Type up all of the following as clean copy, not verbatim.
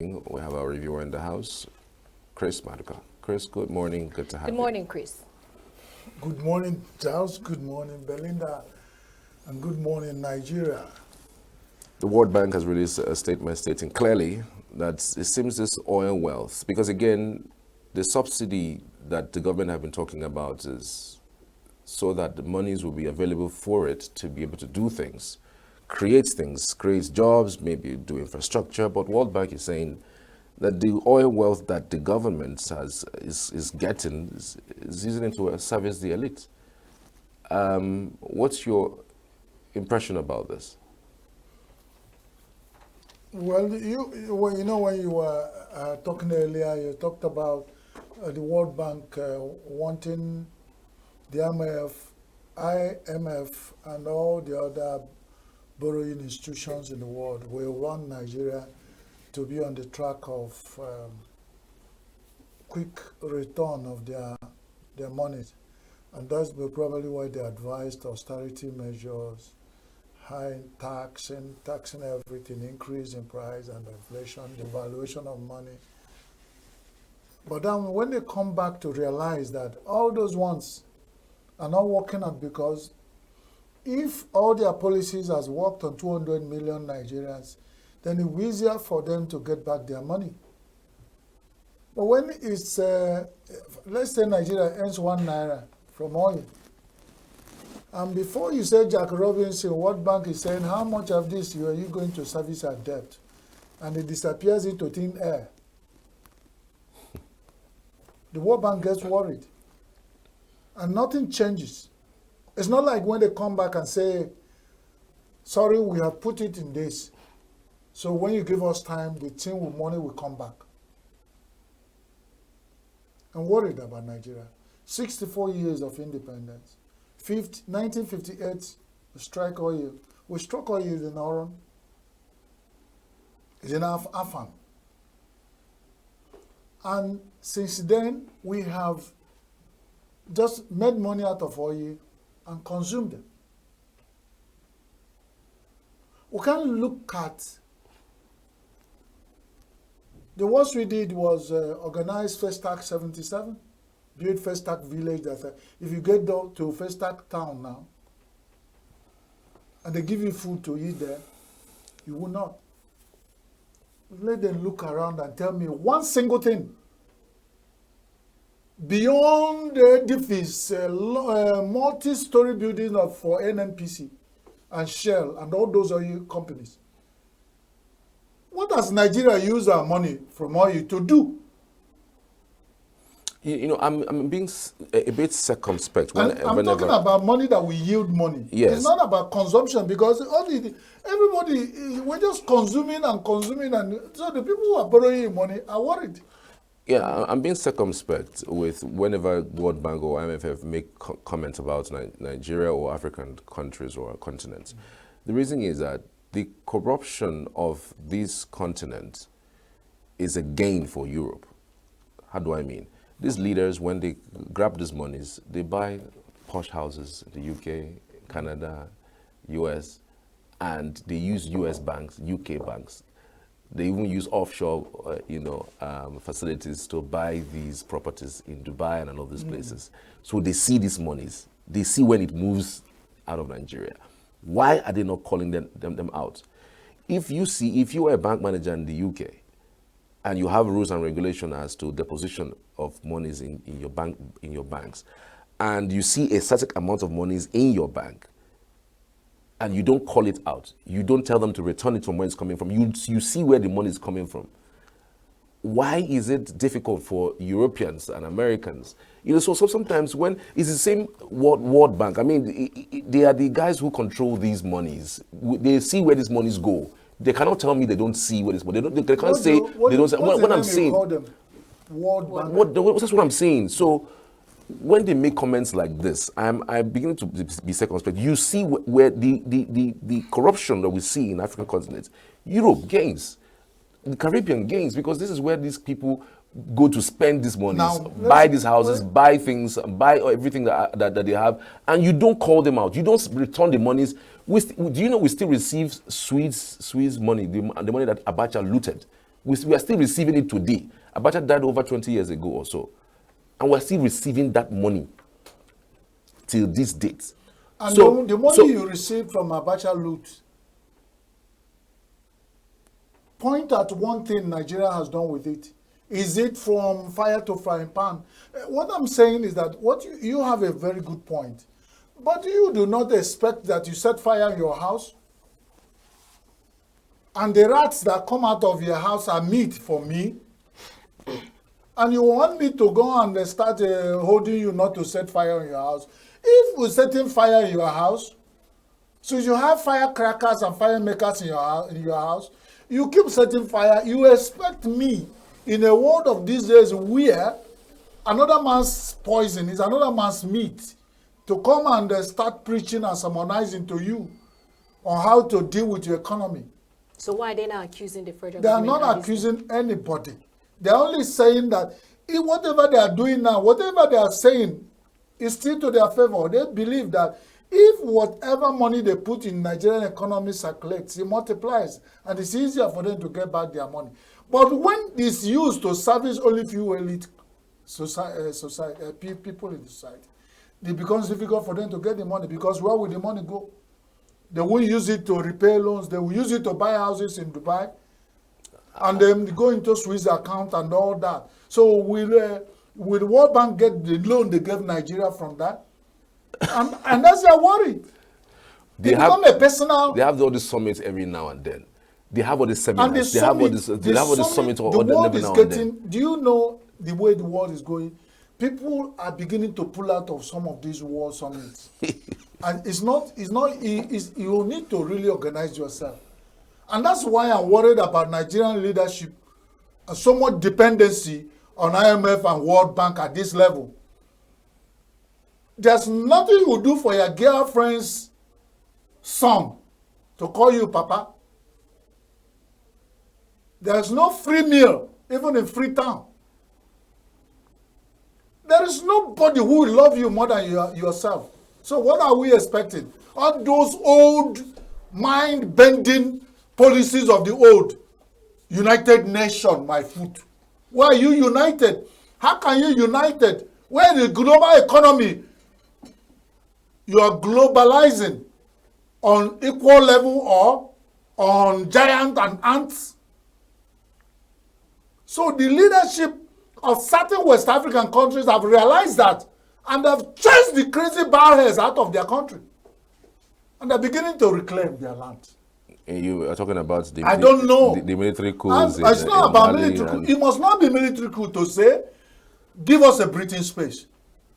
We have our reviewer in the house, Chris Maduka. Chris, good morning. Good to have you. Good morning, Chris. Good morning, Charles. Good morning, Belinda. And good morning, Nigeria. The World Bank has released a statement stating clearly that it seems this oil wealth, because again, the subsidy that the government have been talking about is so that the monies will be available for it to be able to do things, creates jobs, maybe do infrastructure. But World Bank is saying that the oil wealth that the government is getting is using it to service the elite. What's your impression about this? Well, when you were talking earlier, you talked about the World Bank wanting the IMF and all the other borrowing institutions in the world will want Nigeria to be on the track of quick return of their money. And that's probably why they advised austerity measures, high taxing everything, increase in price and inflation, devaluation of money. But then when they come back to realize that all those ones are not working out, because if all their policies has worked on 200 million Nigerians, then it's easier for them to get back their money. But when it's, let's say Nigeria earns 1 naira from oil, and before you say Jack Robinson, World Bank is saying, how much of this are you going to service our debt? And it disappears into thin air. The World Bank gets worried. And nothing changes. It's not like when they come back and say, sorry, we have put it in this. So when you give us time, the thing with money will come back. I'm worried about Nigeria. 64 years of independence. 1958, we strike oil. We struck oil in Oron. It's in Afan. And since then, we have just made money out of oil and consumed it. We can't look at, the worst we did was organize Festac 77, build Festac village. That if you get to Festac town now, and they give you food to eat there, you will not. Let them look around and tell me one single thing. Beyond the edifice, multi-story building for NNPC and Shell and all those oil companies. What does Nigeria use our money from oil to do? I'm being a bit circumspect. I'm talking about money that will yield money. Yes. It's not about consumption, because everybody, we're just consuming, and so the people who are borrowing money are worried. Yeah, I'm being circumspect with whenever World Bank or IMF make comments about Nigeria or African countries or continents. The reason is that the corruption of this continent is a gain for Europe. How do I mean? These leaders, when they grab these monies, they buy posh houses in the UK, Canada, US, and they use US banks, UK banks. They even use offshore, facilities to buy these properties in Dubai and all these places. So they see these monies. They see when it moves out of Nigeria. Why are they not calling them out? If you are a bank manager in the UK and you have rules and regulation as to deposition of monies in your banks, and you see a certain amount of monies in your bank, and you don't call it out, you don't tell them to return it from where it's coming from, you see where the money is coming from. Why is it difficult for Europeans and Americans? So sometimes when it's the same World Bank, I mean, they are the guys who control these monies. They see where these monies go. They cannot tell me they don't see where this money. They can't say they don't. What I'm saying, World Bank. That's what I'm saying. So when they make comments like this, I'm beginning to be circumspect. You see where the corruption that we see in African continent, Europe gains, the Caribbean gains, because this is where these people go to spend these monies, buy these houses, buy things, buy everything that they have, and you don't call them out. You don't return the monies. Do you know we still receive Swedes money, the money that Abacha looted? We are still receiving it today. Abacha died over 20 years ago or so. And we're still receiving that money till this date. And the money you received from Abacha loot, point at one thing Nigeria has done with it. Is it from fire to frying pan? What I'm saying is that you have a very good point. But you do not expect that you set fire in your house and the rats that come out of your house are meat for me, and you want me to go and start holding you not to set fire in your house. If we're setting fire in your house, so you have firecrackers and firemakers in your house, you keep setting fire, you expect me, in a world of these days where another man's poison is another man's meat, to come and start preaching and sermonizing to you on how to deal with your economy. So why are they not accusing the federal government? They are not accusing anybody. They are only saying that whatever they are doing now, whatever they are saying is still to their favor. They believe that if whatever money they put in Nigerian economy circulates, it multiplies, and it's easier for them to get back their money. But when it's used to service only few elite people in the society, it becomes difficult for them to get the money, because where will the money go? They will use it to repay loans. They will use it to buy houses in Dubai, and then go into Swiss account and all that. So will World Bank get the loan they gave Nigeria from that? And that's their worry. They become a personal. They have all these summits every now and then. They have all these seminars. They have all this summit all the world every is now getting. And then. Do you know the way the world is going? People are beginning to pull out of some of these world summits. And you need to really organize yourself. And that's why I'm worried about Nigerian leadership and so much dependency on IMF and World Bank at this level. There's nothing you do for your girlfriend's son to call you Papa. There's no free meal, even in Freetown. There is nobody who will love you more than yourself. So what are we expecting? All those old, mind-bending policies of the old United Nations, my foot. Why are you united? How can you united? Where the global economy, you are globalizing on equal level or on giant and ants? So the leadership of certain West African countries have realized that, and have chased the crazy barheads out of their country. And they're beginning to reclaim their land. You are talking about the military coups. It's not about military coup. It must not be military coup to say, give us a breathing space.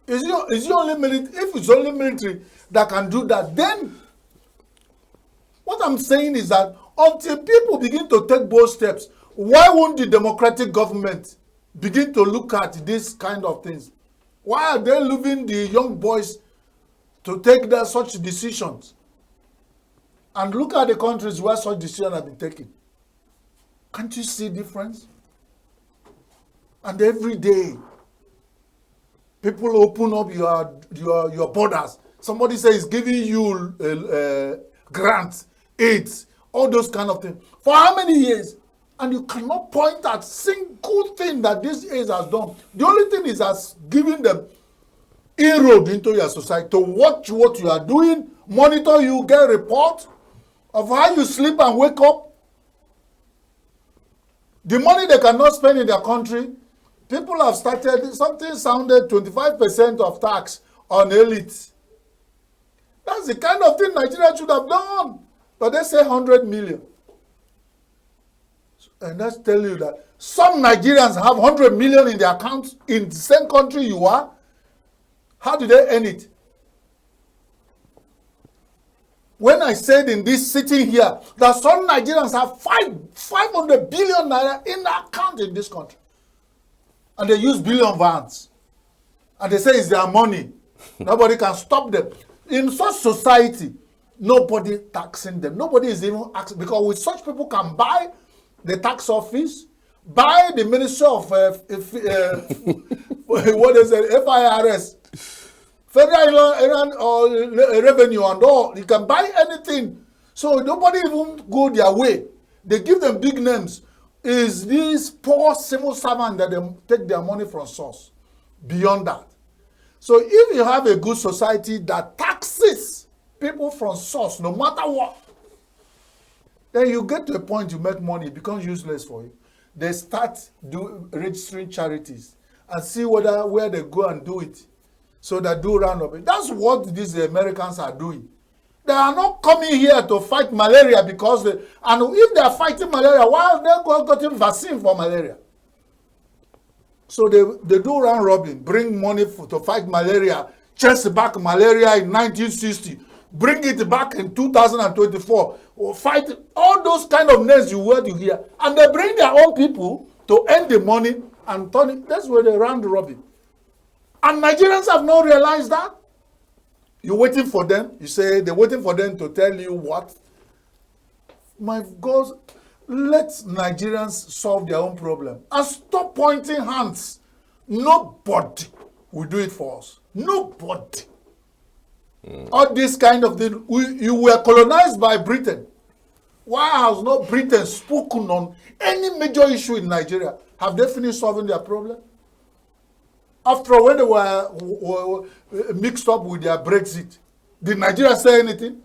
If it's only military that can do that, then what I'm saying is that until people begin to take bold steps, why won't the democratic government begin to look at this kind of things? Why are they leaving the young boys to take such decisions? And look at the countries where such decisions have been taken. Can't you see difference? And every day, people open up your borders. Somebody says giving you grants, aids, all those kind of things. For how many years? And you cannot point at single thing that this age has done. The only thing is as giving them inroad into your society to watch what you are doing, monitor you, get a report of how you sleep and wake up. The money they cannot spend in their country, people have started, something sounded 25% of tax on elites. That's the kind of thing Nigeria should have done. But they say 100 million. And that's tell you that some Nigerians have 100 million in their accounts in the same country you are. How do they earn it? When I said in this sitting here that some Nigerians have 500 billion naira in their account in this country, and they use billion vans, and they say it's their money, nobody can stop them. In such society, nobody taxing them. Nobody is even asking, because with such people can buy the tax office, buy the Ministry of what is it, FIRS, Federal Revenue and all. You can buy anything. So nobody even go their way. They give them big names. is these poor civil servants that they take their money from source. Beyond that. So if you have a good society that taxes people from source, no matter what, then you get to a point you make money, it becomes useless for you. They start registering charities and see where they go and do it. So they do round of it. That's what these Americans are doing. They are not coming here to fight malaria because and if they are fighting malaria, why are they getting vaccine for malaria? So they do round robin, bring money to fight malaria, chase back malaria in 1960, bring it back in 2024, or fight all those kind of names you were to hear. And they bring their own people to earn the money and turn it. That's where they round robin. And Nigerians have not realized that. You're waiting for them. You say they're waiting for them to tell you what. My God, let Nigerians solve their own problem and stop pointing hands. Nobody will do it for us. Nobody. All this kind of thing. You were colonized by Britain. Why has not Britain spoken on any major issue in Nigeria? Have they finished solving their problem? After all, when they were mixed up with their Brexit, did Nigeria say anything?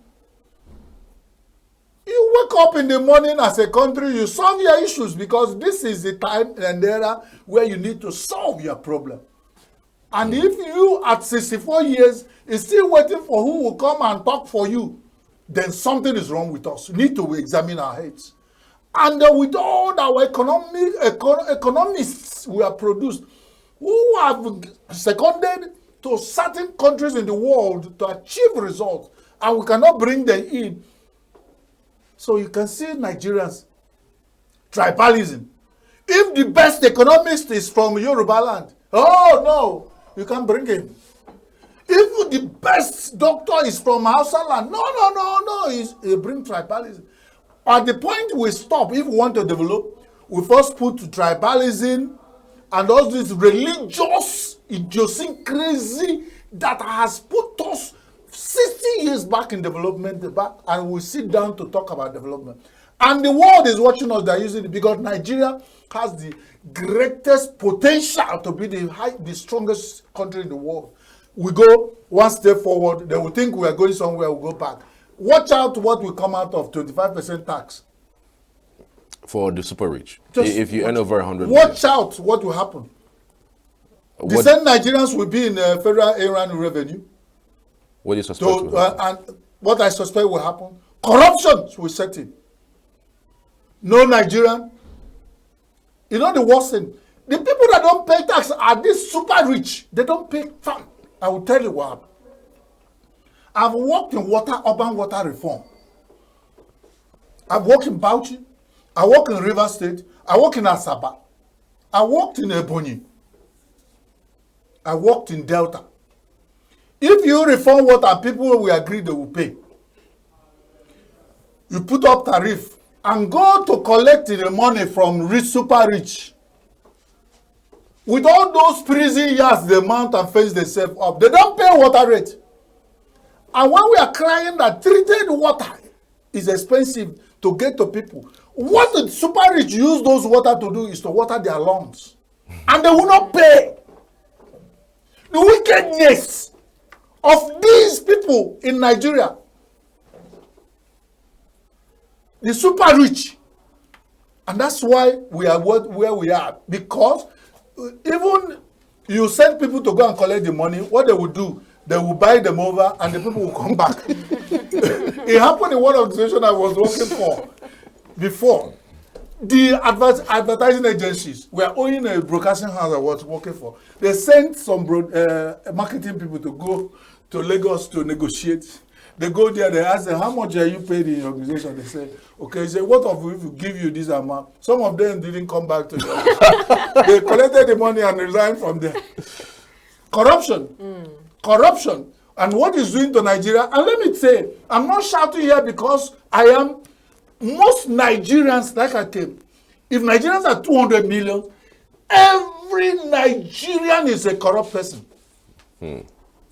You wake up in the morning as a country, you solve your issues because this is the time and era where you need to solve your problem. And if you at 64 years is still waiting for who will come and talk for you, then something is wrong with us. We need to examine our heads. And with all our economists we have produced, who have seconded to certain countries in the world to achieve results, and we cannot bring them in. So you can see Nigerians, tribalism. If the best economist is from Yoruba land, oh no, you can't bring him. If the best doctor is from Hausa land, no, you bring tribalism. At the point we stop, if we want to develop, we first put tribalism and all this religious idiosyncrasy that has put us 60 years back in development, and we sit down to talk about development. And the world is watching us, they're using it because Nigeria has the greatest potential to be the strongest country in the world. We go one step forward, they will think we are going somewhere, we'll go back. Watch out what will come out of 25% tax. For the super rich. If you earn over 100 Watch out what will happen. The same Nigerians will be in federal area revenue. What do you suspect will happen? And what I suspect will happen, corruption will set in. No Nigerian. You know the worst thing? The people that don't pay tax are these super rich. They don't pay tax. I will tell you what happened. I've worked in urban water reform. I've worked in Bauchi. I work in River State. I work in Asaba. I worked in Ebonyi. I worked in Delta. If you reform water, people will agree they will pay. You put up tariff and go to collect the money from rich, super rich. With all those prison yards they mount and fence themselves up, they don't pay water rate. And when we are crying that treated water is expensive to get to people, what the super rich use those water to do is to water their lawns. And they will not pay. The wickedness of these people in Nigeria, the super rich. And that's why we are where we are. Because even you send people to go and collect the money, what they will do, they will buy them over and the people will come back. It happened in one organization I was working for before. The advertising agencies were owning a broadcasting house I was working for. They sent some marketing people to go to Lagos to negotiate. They go there, they ask them, how much are you paid in your organization? They say, okay, they say, what if we give you this amount? Some of them didn't come back to the office. They collected the money and resigned from there. Corruption. Corruption. And what it's doing to Nigeria. And let me say, I'm not shouting here because I am. Most Nigerians, like I came, if Nigerians are 200 million, every Nigerian is a corrupt person. They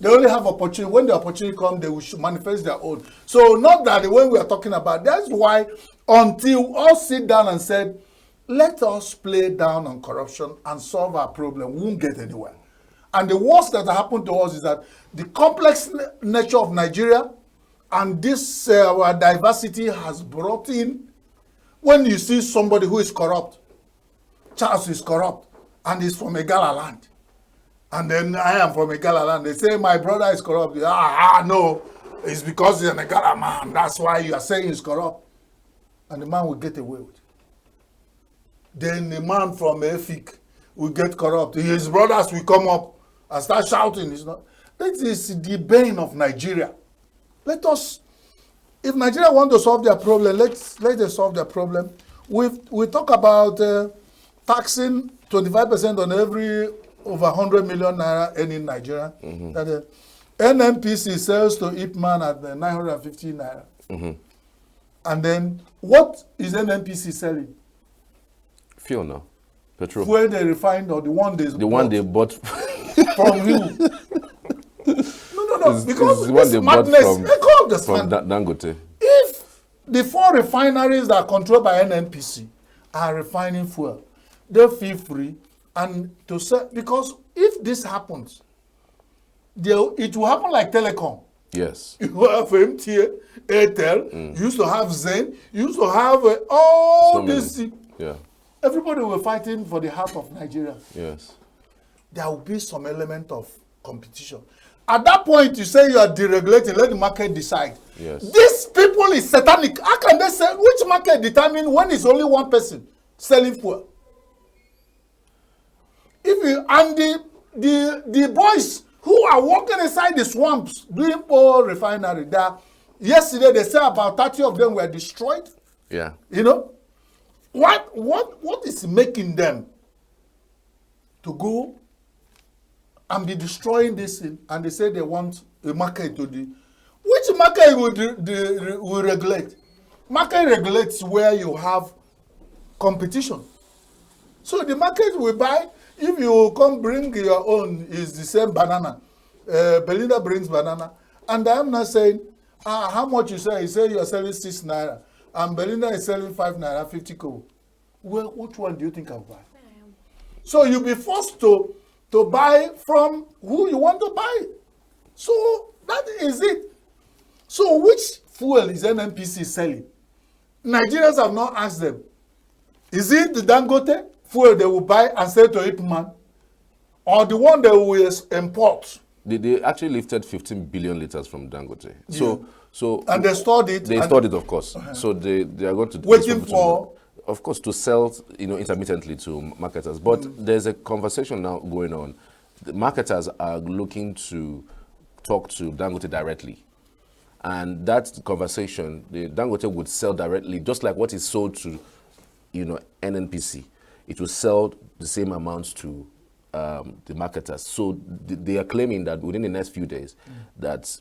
only have opportunity. When the opportunity comes, they will manifest their own. So not that when we are talking about, that's why until all sit down and said, let us play down on corruption and solve our problem. We won't get anywhere. And the worst that happened to us is that the complex nature of Nigeria and this our diversity has brought in, when you see somebody who is corrupt, Charles is corrupt, and he's from Igala land. And then I am from Igala land. They say my brother is corrupt. No, it's because he's an Igala man. That's why you are saying he's corrupt. And the man will get away with it. Then the man from Efik will get corrupt. His brothers will come up and start shouting. It's not. That is the bane of Nigeria. Let us, if Nigeria want to solve their problem, let them solve their problem. We talk about taxing 25% on every over 100 million naira in Nigeria. Mm-hmm. That NNPC sells to Ipman at 950 naira. Mm-hmm. And then what is NNPC selling? Fuel now. Petrol. Fuel they refined or the one they bought from who? No. Because this madness, they call the from Dangote. If the 4 refineries that are controlled by NNPC are refining fuel, they feel free and to sell, because if this happens, it will happen like telecom. Yes. You have MTN, Airtel, you used to have Zen, you used to have all this. Yeah. Everybody were fighting for the heart of Nigeria. Yes. There will be some element of competition. At that point, you say you are deregulating, let the market decide. Yes. These people is satanic. How can they say, which market determine when it's only one person selling fuel? If you, and the boys who are walking inside the swamps doing oil refinery, yesterday they said about 30 of them were destroyed. Yeah. You know? What is making them to go and be destroying this thing? And they say they want a market to do. Which market will regulate? Market regulates where you have competition. So the market will buy. If you come bring your own, is the same banana. Belinda brings banana. And I am not saying, how much you say? You say you are selling 6 naira. And Belinda is selling 5 naira, 50 kobo. Well, which one do you think I'll buy? So you'll be forced to buy from who you want to buy. So that is it. So which fuel is NNPC selling? Nigerians have not asked them. Is it the Dangote fuel they will buy and sell to Ipman? Or the one they will import? They actually lifted 15 billion liters from Dangote. Yeah. So and they stored it. They stored it, of course. So they are going to waiting for, of course, to sell, intermittently to marketers. But there's a conversation now going on. The marketers are looking to talk to Dangote directly, and that conversation, the Dangote would sell directly, just like what is sold to, NNPC. It will sell the same amounts to the marketers. So they are claiming that within the next few days, that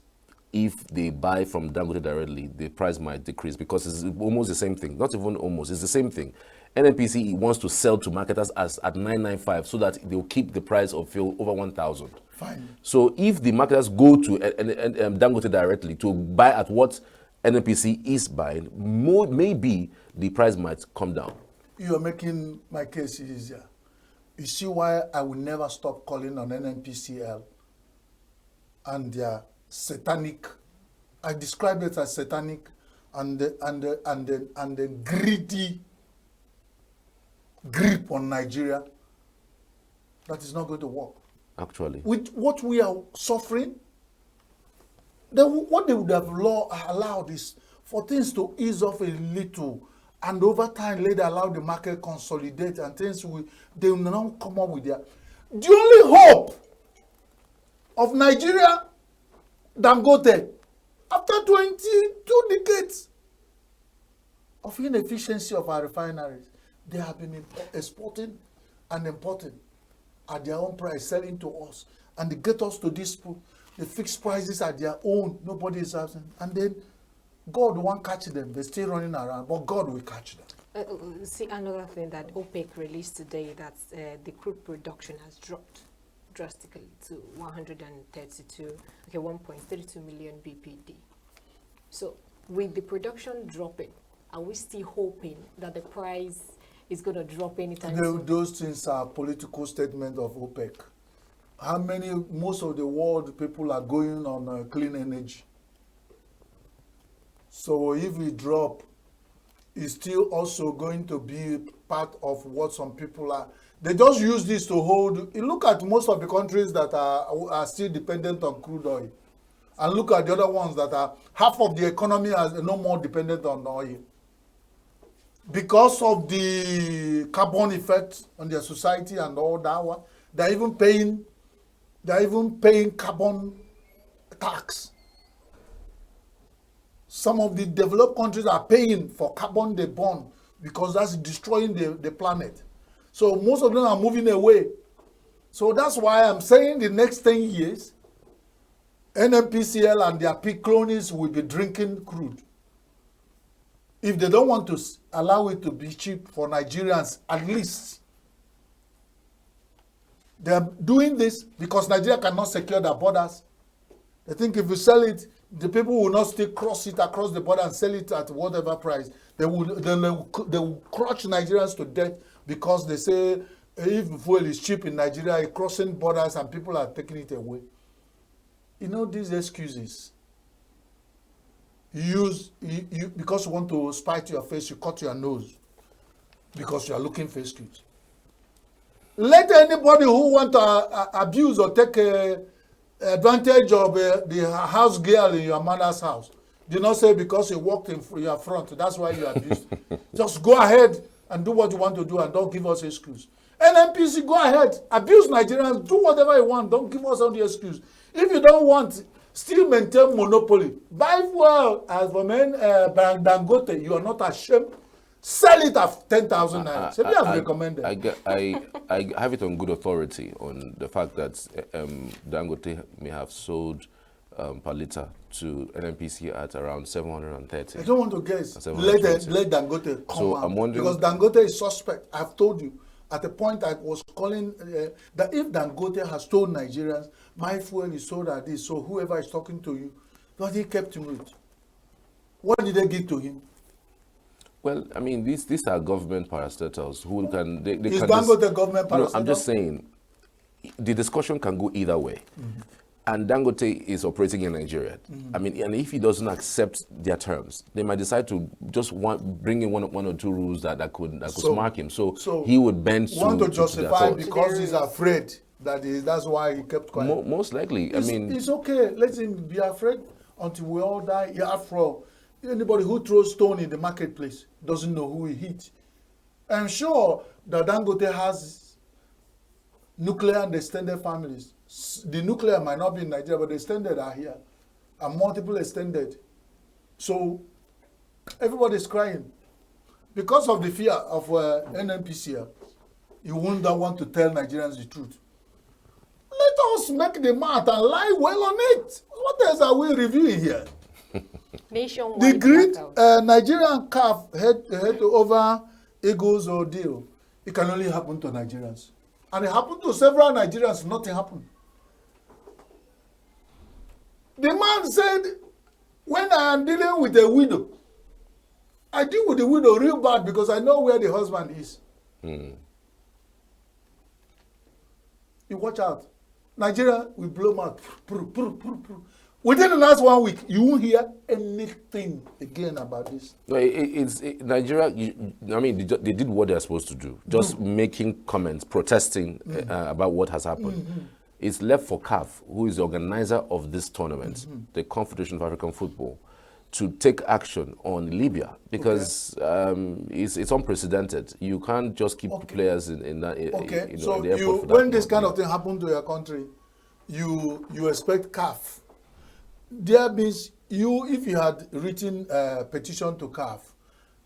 if they buy from Dangote directly, the price might decrease, because it's almost the same thing. Not even almost, it's the same thing. NNPC wants to sell to marketers at 995 so that they'll keep the price of fuel over 1,000. Fine. So if the marketers go to Dangote directly to buy at what NNPC is buying, maybe the price might come down. You are making my case easier. You see why I will never stop calling on NNPCL and their satanic. I describe it as satanic and the greedy grip on Nigeria. That is not going to work. Actually, with what we are suffering, what they would have allowed is for things to ease off a little. And over time, let allow the market consolidate and things they will now come up with their. The only hope of Nigeria, Dangote, after 22 decades of inefficiency of our refineries, they have been exporting and importing at their own price, selling to us. And they get us to this, the fixed prices at their own, nobody is asking. And then God won't catch them. They're still running around, but God will catch them. See, another thing that OPEC released today, that the crude production has dropped drastically to 1.32 million BPD. So with the production dropping, are we still hoping that the price is going to drop anytime soon. Those things are political statement of OPEC. Most of the world people are going on clean energy. So if we drop, it's still also going to be part of what some people are. They just use this to hold. You look at most of the countries that are still dependent on crude oil. And look at the other ones that are, half of the economy is no more dependent on oil. Because of the carbon effect on their society and all that one, they're even paying carbon tax. Some of the developed countries are paying for carbon they burn because that's destroying the planet. So most of them are moving away. So that's why I'm saying the next 10 years, NNPCL and their pig cronies will be drinking crude. If they don't want to allow it to be cheap for Nigerians, at least. They're doing this because Nigeria cannot secure their borders. They think if you sell it, the people will not still cross it across the border and sell it at whatever price. They will crush Nigerians to death because they say if fuel is cheap in Nigeria, it's crossing borders and people are taking it away. You know these excuses. Because you want to spite your face, you cut your nose because you are looking for excuse. Let anybody who want to abuse or take advantage of the house girl in your mother's house. Do not say because you walked in your front, that's why you abused. Just go ahead and do what you want to do and don't give us excuse. NNPC, go ahead, abuse Nigerians, do whatever you want, don't give us all the excuse. If you don't want, still maintain monopoly. Buy fuel as for men, Dangote, you are not ashamed. Sell it at 10,000 naira. So we have recommended. I have it on good authority on the fact that Dangote may have sold per litre to NNPC at around 730. I don't want to guess. Let Dangote come so out. I'm wondering, because Dangote is suspect. I've told you. At the point I was calling that if Dangote has told Nigerians, my fuel is sold at this, so whoever is talking to you, but he kept mute. What did they give to him? well, I mean, these are government parastatals who can... They Is can Dangote government parastatal? No, I'm just saying, the discussion can go either way. Mm-hmm. And Dangote is operating in Nigeria. Mm-hmm. I mean, and if he doesn't accept their terms, they might decide to just bring in one or two rules that could mark him. So he would bend to... Want to justify because he's afraid that's why he kept quiet. Most likely. It's okay. Let him be afraid until we all die. Yeah, after all, anybody who throws stone in the marketplace doesn't know who he hit. I'm sure that Dangote has nuclear and extended families. The nuclear might not be in Nigeria, but the extended are here. And multiple extended. So everybody's crying. Because of the fear of NNPCL, you won't want to tell Nigerians the truth. Let us make the math and lie well on it. What else are we reviewing here? Nationwide. The great Nigerian calf head over Eagles ordeal, it can only happen to Nigerians. And it happened to several Nigerians, nothing happened. The man said, when I am dealing with a widow, I deal with the widow real bad because I know where the husband is. Mm. You watch out. Nigeria will blow mouth. Within the last 1 week, you won't hear anything again about this. No, Nigeria, they did what they're supposed to do. Just making comments, protesting about what has happened. Mm-hmm. It's left for CAF, who is the organizer of this tournament, the Confederation of African Football, to take action on Libya because it's unprecedented. You can't just keep players in that. Okay, so when this kind of thing happened to your country, you expect CAF. That means if you had written a petition to CAF,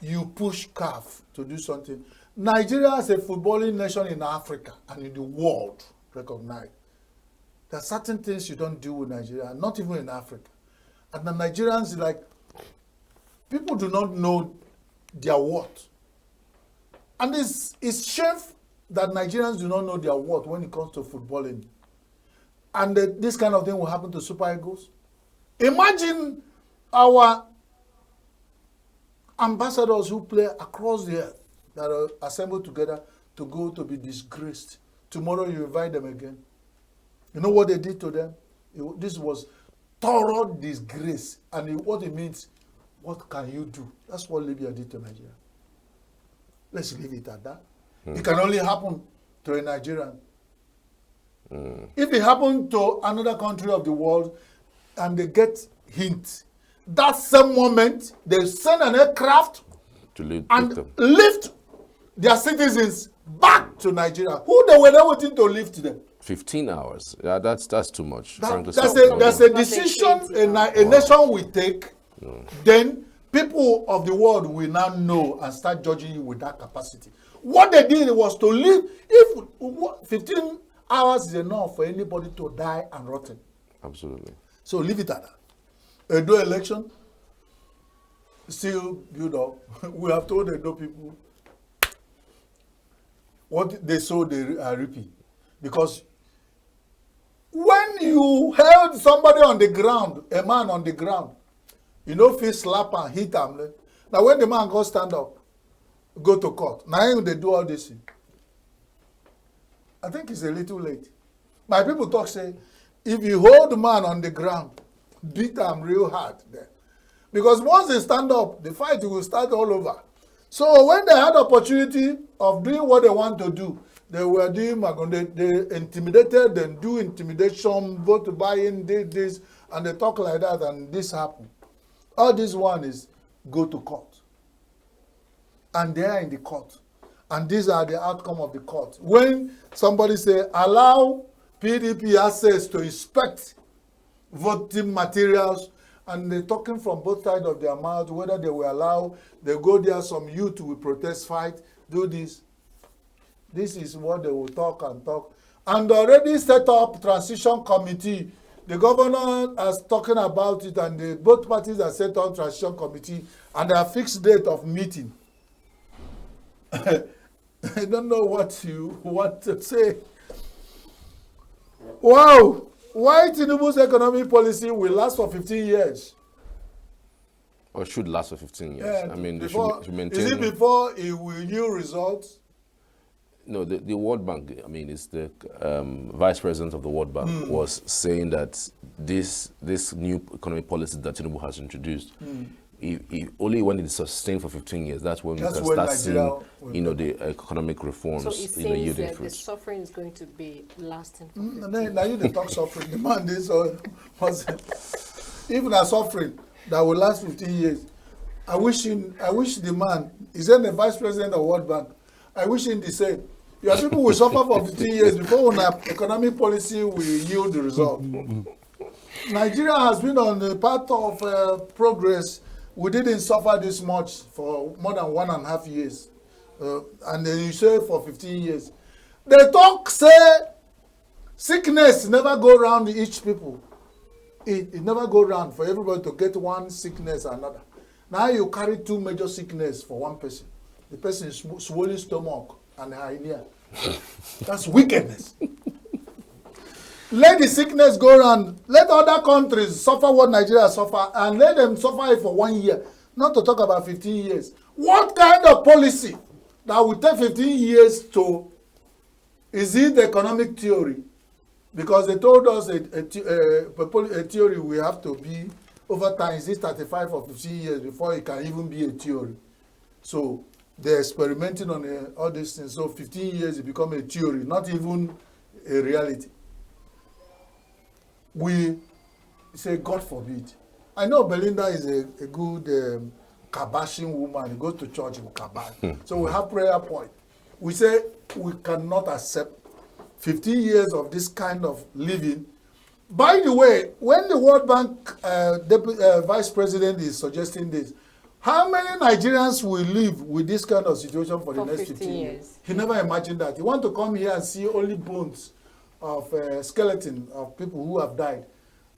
you push CAF to do something. Nigeria as a footballing nation in Africa and in the world recognized. There are certain things you don't do with Nigeria, not even in Africa. And the Nigerians, people do not know their worth. And it's shameful that Nigerians do not know their worth when it comes to footballing. And this kind of thing will happen to Super Eagles. Imagine our ambassadors who play across the earth, that are assembled together to go to be disgraced. Tomorrow you invite them again. You know what they did to them? This was thorough disgrace. And what it means, what can you do? That's what Libya did to Nigeria. Let's leave it at that. It can only happen to a Nigerian. If it happened to another country of the world and they get hint, that same moment they send an aircraft to lift their citizens back to Nigeria. Who they were not waiting to lift them? 15 hours. Yeah, that's too much. Frankly, that's a decision a nation will take. Then people of the world will now know and start judging you with that capacity. What they did was to leave. If 15 hours is enough for anybody to die and rotten. Absolutely. So leave it at that. Edo election, still build up. We have told Edo people what they sow they are reaping. Because when you held somebody on the ground, a man on the ground, you know, if he slap and hit him. Now when the man go stand up, go to court, now they do all this thing. I think it's a little late. My people talk say, if you hold the man on the ground, beat him real hard there. Because once they stand up, the fight will start all over. So when they had opportunity of doing what they want to do, they were doing, they intimidated and do intimidation, vote to buy in, did this, and they talk like that, and this happened. All this one is go to court. And they are in the court. And these are the outcome of the court. When somebody say, allow PDP access to inspect voting materials, and they're talking from both sides of their mouth, whether they will allow, they go there, some youth will protest, fight, do this. This is what they will talk and talk. And already set up transition committee. The governor is talking about it, and both parties have set up transition committee, and there are fixed date of meeting. I don't know what you want to say. Wow. Why Tinubu's economic policy will last for 15 years? Or should last for 15 years. Yeah, I mean, they should maintain... Is it before it will yield results? No, the World Bank, I mean, it's the vice president of the World Bank was saying that this new economic policy that Tinubu has introduced, only when it's sustained for 15 years, that's when we can start seeing, the economic reforms, so it yielding seems fruits. the suffering is going to be lasting for 15 years. Now you talk suffering. The man is even a suffering that will last 15 years. I wish the man, is then the vice president of World Bank, I wish him the same. Your people will suffer for 15 years before when our economic policy will yield the result. Nigeria has been on the path of progress. We didn't suffer this much for more than 1.5 years. And then you say for 15 years. They talk, say, sickness never go around each people. It never go around for everybody to get one sickness or another. Now you carry two major sickness for one person. The person is swollen stomach and hernia. That's wickedness. Let the sickness go around. Let other countries suffer what Nigeria suffer, and let them suffer it for 1 year. Not to talk about 15 years. What kind of policy that will take 15 years to... Is it the economic theory? Because they told us a theory will have to be over time. Is it 35 or 15 years before it can even be a theory? So they're experimenting on all these things. So 15 years it become a theory, not even a reality. We say, God forbid. I know Belinda is a good kabashing woman. He goes to church with kabash. So we have prayer point. We say we cannot accept 15 years of this kind of living. By the way, when the World Bank vice president is suggesting this, how many Nigerians will live with this kind of situation for the next 15 years? He never imagined that. He want to come here and see only bones of skeleton of people who have died,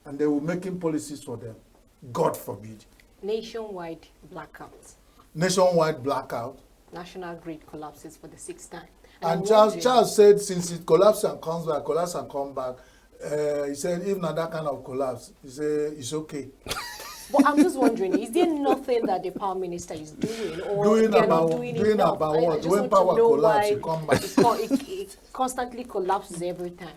and they were making policies for them. God forbid. Nationwide blackout. Nationwide blackout. National grid collapses for the 6th time. And Charles said since it collapsed and comes back, collapse and come back, he said even at that kind of collapse, he said it's okay. But I'm just wondering, is there nothing that the power minister is doing, or Doing they're about- not doing doing enough? about I what? just When want power to know collapse, why you come back. it constantly collapses every time.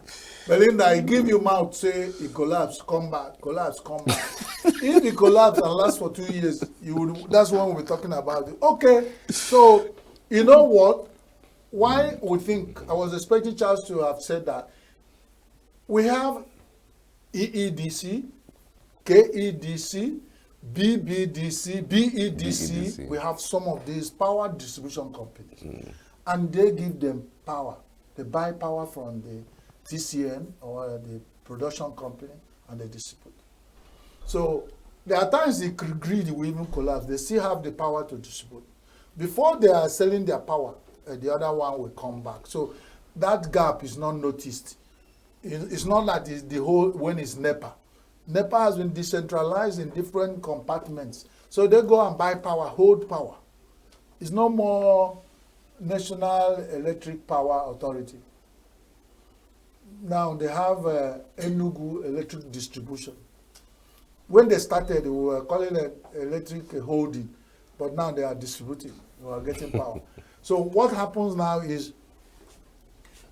Belinda, I give you mouth, say it collapse, come back, collapse, come back. If it collapse and lasts for 2 years, you would. That's when we're talking about it. Okay, so you know what? Why we think I was expecting Charles to have said that we have EEDC, KEDC, BBDC, BEDC. We have some of these power distribution companies, and they give them power. They buy power from the TCN or the production company, and they distribute. So there are times the grid will even collapse. They still have the power to distribute. Before they are selling their power, the other one will come back. So that gap is not noticed. It's not like it's the whole when it's NEPA. NEPA has been decentralized in different compartments. So they go and buy power, hold power. It's no more National Electric Power Authority. Now they have Enugu Electric Distribution. When they started, we were calling it electric holding, but now they are distributing. We are getting power. So what happens now is,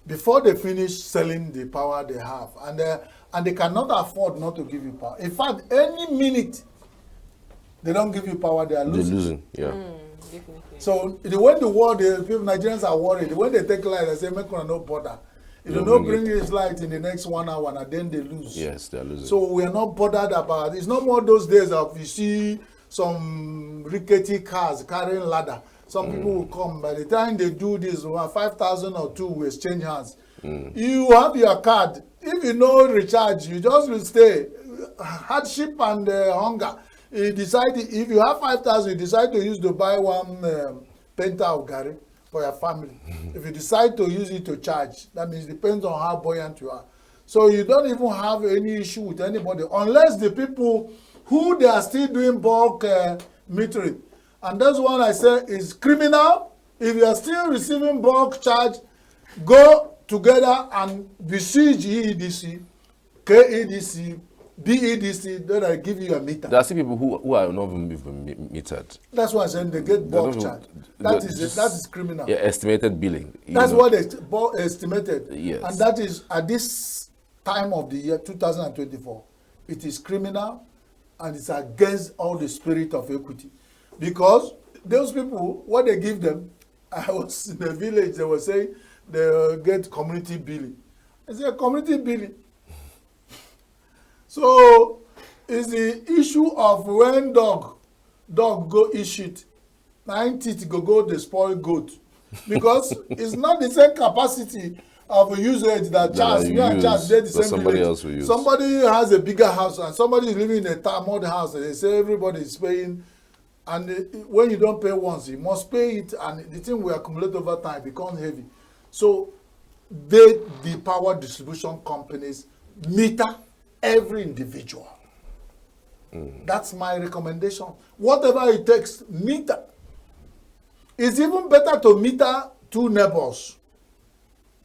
before they finish selling the power they have, and they cannot afford not to give you power. In fact, any minute they don't give you power, they are losing. They're losing, yeah. Definitely. So when the world, the people, Nigerians are worried. When they take light, they say, "Make one no bother." If they don't bring this light in the next 1 hour, and then they lose. Yes, they're losing. So we are not bothered about it. It's no more those days of you see some rickety cars carrying ladder. Some people will come. By the time they do this, 5,000 or 2 will exchange hands. You have your card. If you know recharge, you just will stay. Hardship and hunger. You decide, if you have 5,000, you decide to use to buy one penta of Gary for your family. If you decide to use it to charge, that means it depends on how buoyant you are. So you don't even have any issue with anybody, unless the people who they are still doing bulk metering. And that's one I say is criminal. If you are still receiving bulk charge, go together and besiege EEDC, KEDC, BEDC, then I give you a meter. There are still people who are not even metered. That's why I'm saying they get bulk charge. That is criminal. Yeah, estimated billing. That's what they estimated. Yes. And that is, at this time of the year 2024, it is criminal and it's against all the spirit of equity. Because those people, what they give them, I was in the village, they were saying they get community billing. I said, community billing? So it's the issue of when dog go eat shit, 9 teeth go the spoil goat. Because it's not the same capacity of a usage that Charles, me and Charles did the same somebody village. else will use. Somebody has a bigger house and somebody is living in a mod house and they say everybody is paying. And when you don't pay once, you must pay it, and the thing will accumulate over time, becomes heavy. So the power distribution companies meter every individual. That's my recommendation. Whatever it takes, meter. It's even better to meter 2 neighbors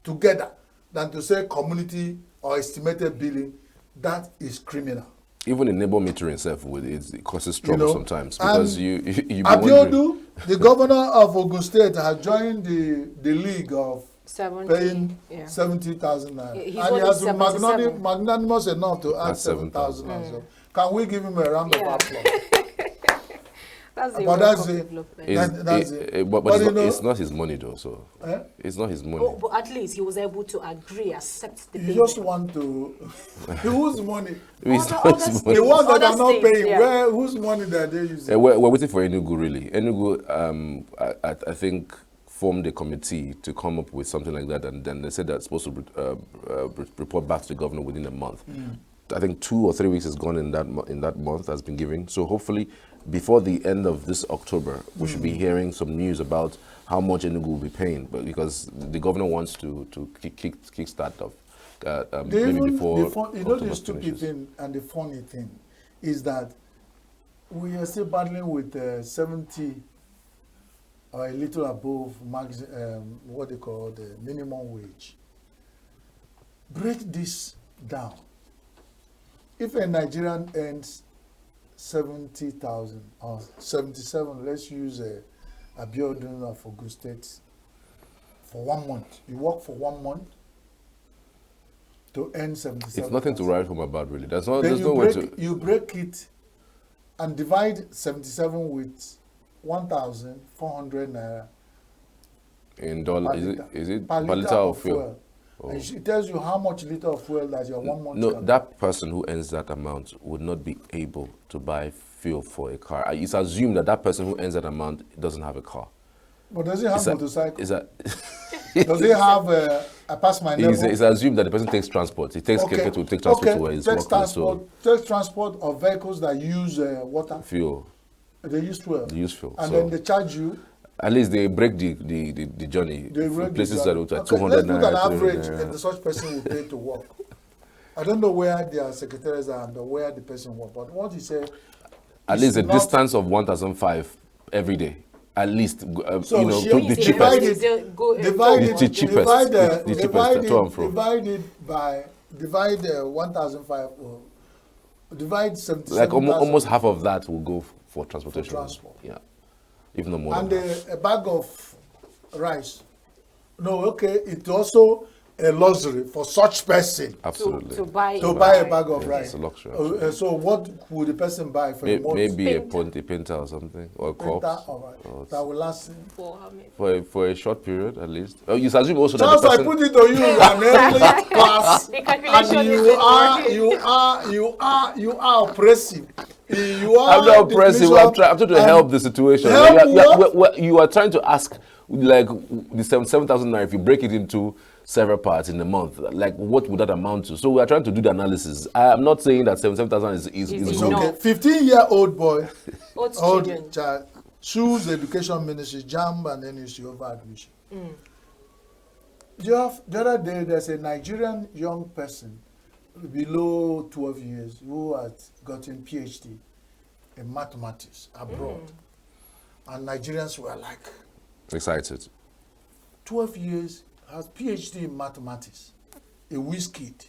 together than to say community or estimated billing. That is criminal. Even in neighbor metering itself, it causes trouble sometimes, because you Abiodun, the governor of Ogun State, has joined the league of 70, paying yeah. 70,000 naira. And he only has been 77. magnanimous enough to add That's 7,000. So can we give him a round of applause? That's a But that's welcome it. development. That's it. But But it's not his money though, so Eh? it's not his money. Oh, but at least he was able to agree, accept the You payment. just want to. Whose money? It's Other- not other his states- money. The ones that Other are not states, paying. yeah. Whose money that they using? We're waiting for Enugu really. Enugu, I think, formed a committee to come up with something like that, and then they said that's supposed to report back to the governor within a month. I think 2 or 3 weeks has gone in that month has been given. So hopefully, before the end of this October, we should be hearing some news about how much Enugu will be paying. But because the governor wants to kickstart off maybe before you know, October the stupid finishes. thing and the funny thing is that we are still battling with 70 or a little above what they call the minimum wage. Break this down. If a Nigerian earns 70,000 or 77. Let's use a building of Ogun State for 1 month. You work for 1 month to earn 77,000. It's nothing to write home about, really. There's no Then way to. you break it and divide 77 with 1,400 naira. In dollars, is it per liter of fuel? Oh. And it tells you how much liter of fuel that your 1 month. No, that person who earns that amount would not be able to buy fuel for a car. It's assumed that that person who earns that amount doesn't have a car. But does he have motorcycle? Is that does he have a pass my level? It's assumed that the person takes transport. He takes keke to take transport to where he's working. Takes transport of vehicles that use water. Fuel. They use fuel. They use fuel. And then they charge you. At least they break the journey. They break places the that are okay, 200 let's look at average naira. if such person will pay to work. I don't know where their secretaries are and where the person works, but what he said. At least a distance of 1,005 every day. At least, so the cheapest. Divide 1,005. Divide 77. Like almost half of that will go for transportation. For transport. Yeah. If not more. And a bag of rice. No, okay, it's also a luxury for such person. Absolutely. To buy a bag of rice. It's a luxury. So what would the person buy for a month? Maybe a pinta or something, or a cup. That will last for how many? For a short period at least. Oh, you assume also Charles, that the person. I put it on you an elite class, The calculation and you are oppressive. I'm not oppressive. I'm trying to help the situation. You are trying to ask, like, the 77,000 naira, if you break it into several parts in a month, like, what would that amount to? So we are trying to do the analysis. I'm not saying that 77,000 is good. Okay. 15-year-old boy, old child, choose education ministry, JAMB, and then you over admission. The other day, there's a Nigerian young person below 12 years who had gotten PhD in mathematics abroad. And Nigerians were like excited. 12 years, has PhD in mathematics, a whiz kid.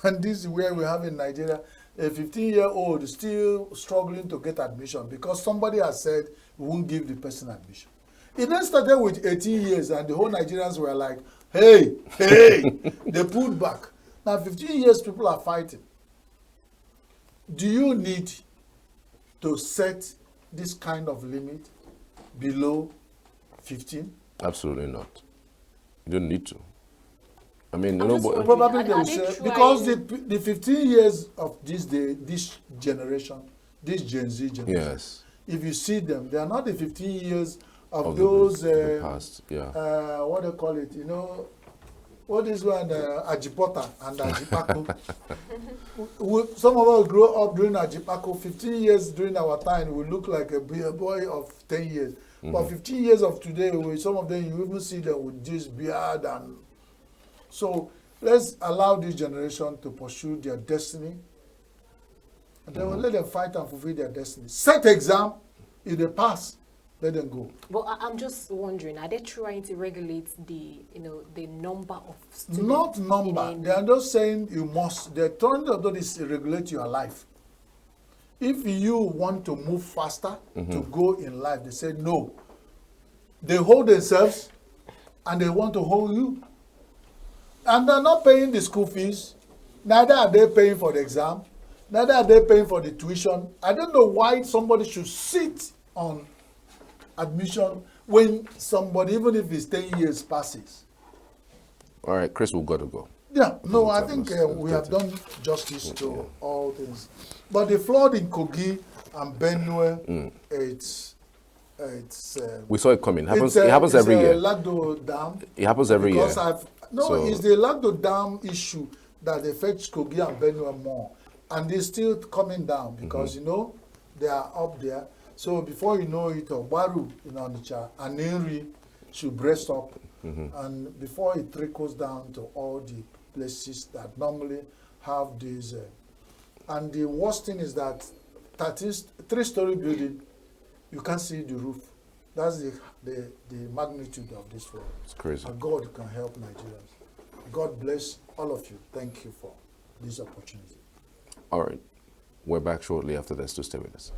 And this is where we have in Nigeria a 15-year-old still struggling to get admission because somebody has said we won't give the person admission. It then started with 18 years and the whole Nigerians were like, hey, they pulled back. Now 15 years people are fighting. Do you need to set this kind of limit below 15? Absolutely not. You don't need to. I mean, probably they will say, because the 15 years of this generation, this Gen Z generation, yes. If you see them, they are not the 15 years of those, the past, yeah. What do you call it, what is one, Ajipota and Ajipako. Some of us grew up during Ajipako. 15 years during our time, we look like a boy of 10 years. But 15 years of today, some of them, you even see them with this beard. And so let's allow this generation to pursue their destiny. And then we'll let them fight and fulfill their destiny. Set exam, if they pass, let them go. But I'm just wondering, are they trying to regulate the number of students? Not number. They are just saying you must. They're trying to do this to regulate your life. If you want to move faster to go in life, they say no. They hold themselves and they want to hold you. And they're not paying the school fees. Neither are they paying for the exam. Neither are they paying for the tuition. I don't know why somebody should sit on admission when somebody, even if it's 10 years passes. All right, Chris, we've got to go. Yeah, no, I think we have done justice to all things. But the flood in Kogi and Benue, it's we saw it coming. It happens every year. It's Lagdo Dam. It happens every year. It's the Lagdo Dam issue that affects Kogi and Benue more. And they're still coming down because, they are up there. So before you know it, Baru in Onitsha and Neri should breast up. And before it trickles down to all the places that normally have these. And the worst thing is that 3-story building, you can't see the roof. That's the magnitude of this flood. It's crazy. And God can help Nigerians. God bless all of you. Thank you for this opportunity. All right. We're back shortly after this to stay with us.